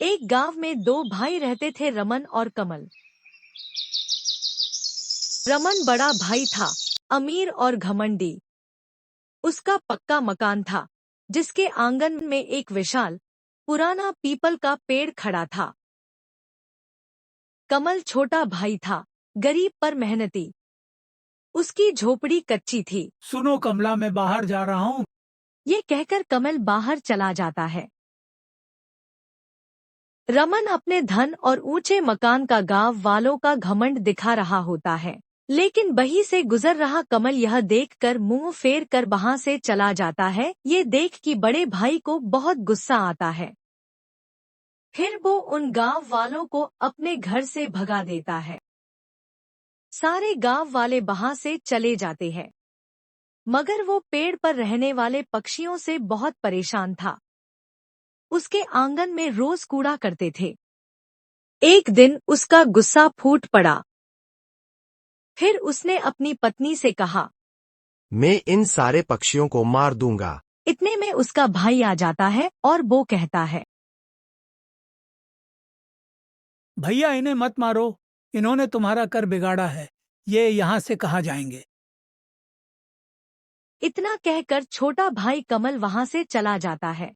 एक गांव में दो भाई रहते थे, रमन और कमल। रमन बड़ा भाई था, अमीर और घमंडी। उसका पक्का मकान था, जिसके आंगन में एक विशाल पुराना पीपल का पेड़ खड़ा था। कमल छोटा भाई था, गरीब पर मेहनती। उसकी झोपड़ी कच्ची थी। सुनो कमला, मैं बाहर जा रहा हूँ। ये कहकर कमल बाहर चला जाता है। रमन अपने धन और ऊंचे मकान का गांव वालों का घमंड दिखा रहा होता है, लेकिन बही से गुजर रहा कमल यह देखकर मुंह फेर कर वहां से चला जाता है। ये देख कि बड़े भाई को बहुत गुस्सा आता है। फिर वो उन गांव वालों को अपने घर से भगा देता है। सारे गांव वाले वहां से चले जाते हैं, मगर वो पेड़ पर रहने वाले पक्षियों से बहुत परेशान था। उसके आंगन में रोज कूड़ा करते थे। एक दिन उसका गुस्सा फूट पड़ा। फिर उसने अपनी पत्नी से कहा, मैं इन सारे पक्षियों को मार दूंगा। इतने में उसका भाई आ जाता है और वो कहता है, भैया इन्हें मत मारो, इन्होंने तुम्हारा कर बिगाड़ा है। ये यहाँ से कहाँ जाएंगे। इतना कहकर छोटा भाई कमल वहां से चला जाता है।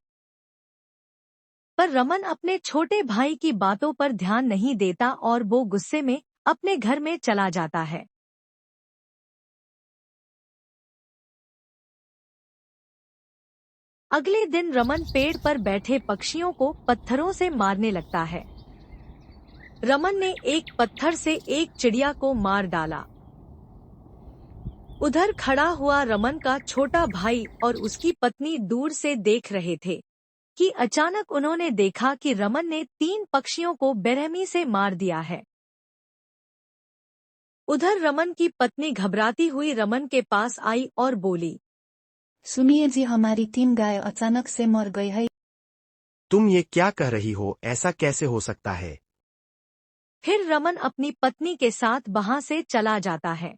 पर रमन अपने छोटे भाई की बातों पर ध्यान नहीं देता और वो गुस्से में अपने घर में चला जाता है। अगले दिन रमन पेड़ पर बैठे पक्षियों को पत्थरों से मारने लगता है। रमन ने एक पत्थर से एक चिड़िया को मार डाला। उधर खड़ा हुआ रमन का छोटा भाई और उसकी पत्नी दूर से देख रहे थे कि अचानक उन्होंने देखा कि रमन ने 3 पक्षियों को बेरहमी से मार दिया है। उधर रमन की पत्नी घबराती हुई रमन के पास आई और बोली, सुनिए जी, हमारी 3 गाय अचानक से मर गई है। तुम ये क्या कह रही हो? ऐसा कैसे हो सकता है? फिर रमन अपनी पत्नी के साथ वहां से चला जाता है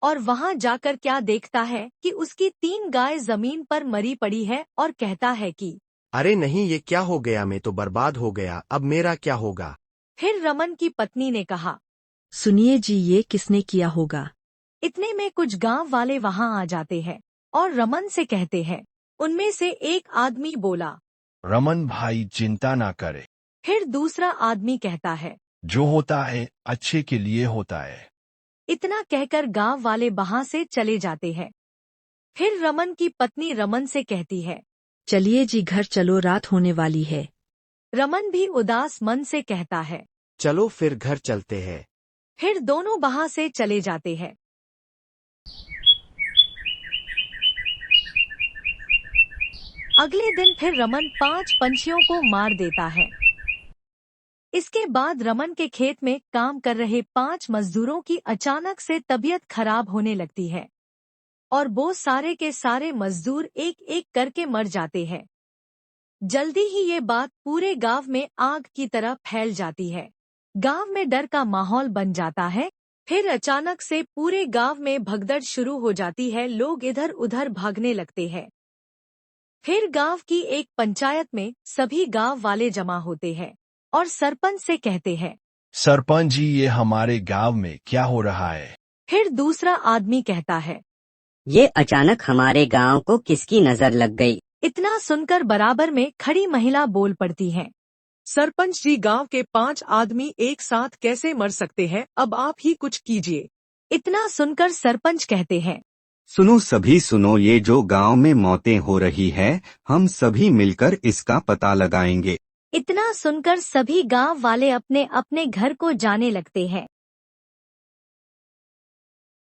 और वहां जाकर क्या देखता है कि उसकी 3 गाय जमीन पर मरी पड़ी है और कहता है कि अरे नहीं, ये क्या हो गया? मैं तो बर्बाद हो गया, अब मेरा क्या होगा? फिर रमन की पत्नी ने कहा, सुनिए जी, ये किसने किया होगा। इतने में कुछ गांव वाले वहां आ जाते हैं और रमन से कहते हैं। उनमें से एक आदमी बोला, रमन भाई चिंता ना करे, फिर दूसरा आदमी कहता है, जो होता है अच्छे के लिए होता है। इतना कहकर गांव वाले वहां से चले जाते हैं। फिर रमन की पत्नी रमन से कहती है, चलिए जी घर चलो, रात होने वाली है। रमन भी उदास मन से कहता है, चलो फिर घर चलते हैं। फिर दोनों वहां से चले जाते हैं। अगले दिन फिर रमन 5 पंछियों को मार देता है। इसके बाद रमन के खेत में काम कर रहे 5 मजदूरों की अचानक से तबीयत खराब होने लगती है और वो सारे के सारे मजदूर एक एक करके मर जाते हैं। जल्दी ही ये बात पूरे गांव में आग की तरह फैल जाती है। गांव में डर का माहौल बन जाता है। फिर अचानक से पूरे गांव में भगदड़ शुरू हो जाती है। लोग इधर उधर भागने लगते हैं। फिर गांव की एक पंचायत में सभी गांव वाले जमा होते हैं और सरपंच से कहते हैं, सरपंच जी, ये हमारे गांव में क्या हो रहा है। फिर दूसरा आदमी कहता है, ये अचानक हमारे गांव को किसकी नजर लग गई। इतना सुनकर बराबर में खड़ी महिला बोल पड़ती है, सरपंच जी, गांव के 5 आदमी एक साथ कैसे मर सकते हैं? अब आप ही कुछ कीजिए। इतना सुनकर सरपंच कहते हैं, सुनो सभी सुनो, ये जो गांव में मौतें हो रही है, हम सभी मिलकर इसका पता लगाएंगे। इतना सुनकर सभी गांव वाले अपने अपने घर को जाने लगते हैं।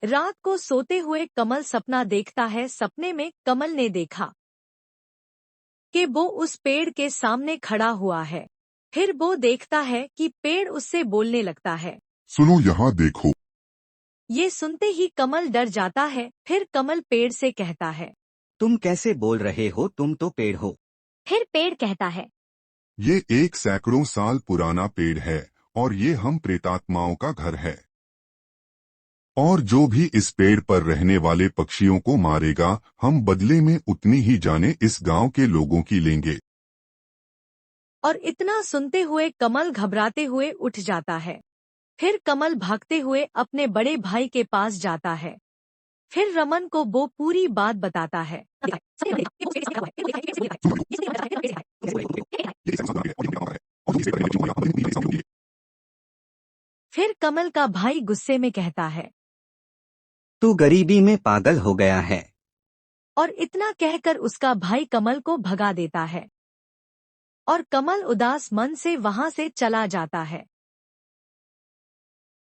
रात को सोते हुए कमल सपना देखता है। सपने में कमल ने देखा कि वो उस पेड़ के सामने खड़ा हुआ है। फिर वो देखता है कि पेड़ उससे बोलने लगता है, सुनो यहाँ देखो। ये सुनते ही कमल डर जाता है। फिर कमल पेड़ से कहता है, तुम कैसे बोल रहे हो? तुम तो पेड़ हो। फिर पेड़ कहता है, ये एक सैकड़ों साल पुराना पेड़ है और ये हम प्रेतात्माओं का घर है। और जो भी इस पेड़ पर रहने वाले पक्षियों को मारेगा, हम बदले में उतनी ही जाने इस गांव के लोगों की लेंगे। और इतना सुनते हुए कमल घबराते हुए उठ जाता है। फिर कमल भागते हुए अपने बड़े भाई के पास जाता है। फिर रमन को वो पूरी बात बताता है। फिर कमल का भाई गुस्से में कहता है, तू गरीबी में पागल हो गया है। और इतना कहकर उसका भाई कमल को भगा देता है और कमल उदास मन से वहां से चला जाता है।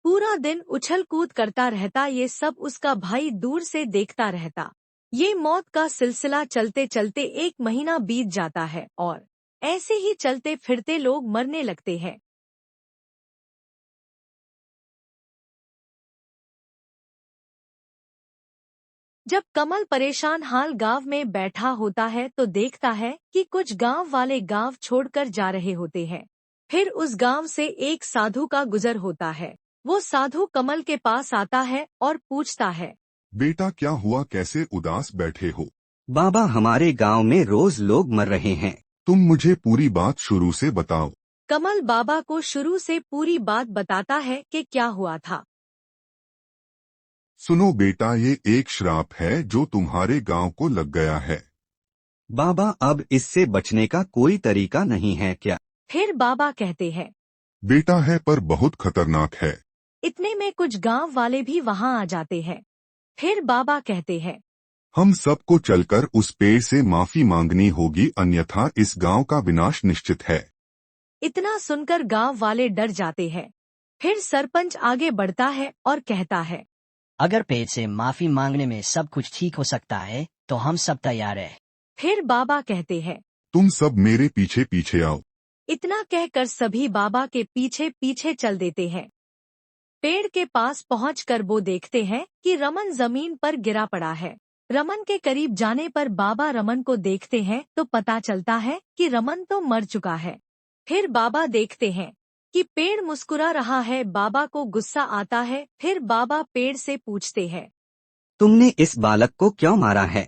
पूरा दिन उछल कूद करता रहता, ये सब उसका भाई दूर से देखता रहता। ये मौत का सिलसिला चलते चलते 1 महीना बीत जाता है और ऐसे ही चलते फिरते लोग मरने लगते हैं। जब कमल परेशान हाल गांव में बैठा होता है तो देखता है कि कुछ गांव वाले गांव छोड़कर जा रहे होते हैं। फिर उस गांव से एक साधु का गुजर होता है। वो साधु कमल के पास आता है और पूछता है, बेटा क्या हुआ, कैसे उदास बैठे हो? बाबा हमारे गांव में रोज लोग मर रहे हैं। तुम मुझे पूरी बात शुरू से बताओ। कमल बाबा को शुरू से पूरी बात बताता है कि क्या हुआ था। सुनो बेटा, ये एक श्राप है जो तुम्हारे गांव को लग गया है। बाबा अब इससे बचने का कोई तरीका नहीं है क्या? फिर बाबा कहते हैं, बेटा है पर बहुत खतरनाक है। इतने में कुछ गांव वाले भी वहां आ जाते हैं। फिर बाबा कहते हैं, हम सबको चलकर उस पेड़ से माफी मांगनी होगी, अन्यथा इस गांव का विनाश निश्चित है। इतना सुनकर गांव वाले डर जाते हैं। फिर सरपंच आगे बढ़ता है और कहता है, अगर पेड़ से माफी मांगने में सब कुछ ठीक हो सकता है तो हम सब तैयार हैं। फिर बाबा कहते हैं, तुम सब मेरे पीछे पीछे आओ। इतना कहकर सभी बाबा के पीछे पीछे चल देते हैं। पेड़ के पास पहुंचकर वो देखते हैं कि रमन जमीन पर गिरा पड़ा है। रमन के करीब जाने पर बाबा रमन को देखते हैं तो पता चलता है कि रमन तो मर चुका है। फिर बाबा देखते हैं कि पेड़ मुस्कुरा रहा है। बाबा को गुस्सा आता है। फिर बाबा पेड़ से पूछते हैं, तुमने इस बालक को क्यों मारा है?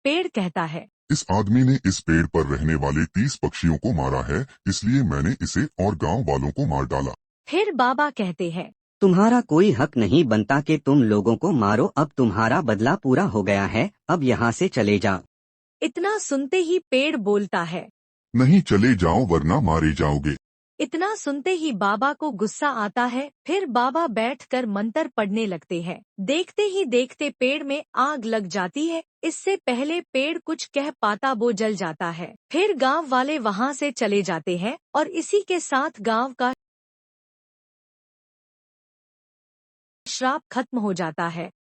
पेड़ कहता है, इस आदमी ने इस पेड़ पर रहने वाले 30 पक्षियों को मारा है, इसलिए मैंने इसे और गांव वालों को मार डाला। फिर बाबा कहते हैं, तुम्हारा कोई हक नहीं बनता कि तुम लोगों को मारो, अब तुम्हारा बदला पूरा हो गया है, अब यहाँ से चले जाओ। इतना सुनते ही पेड़ बोलता है, नहीं, चले जाओ वरना मारे जाओगे। इतना सुनते ही बाबा को गुस्सा आता है। फिर बाबा बैठकर मंत्र पढ़ने लगते हैं। देखते ही देखते पेड़ में आग लग जाती है। इससे पहले पेड़ कुछ कह पाता वो जल जाता है। फिर गांव वाले वहां से चले जाते हैं और इसी के साथ गांव का श्राप खत्म हो जाता है।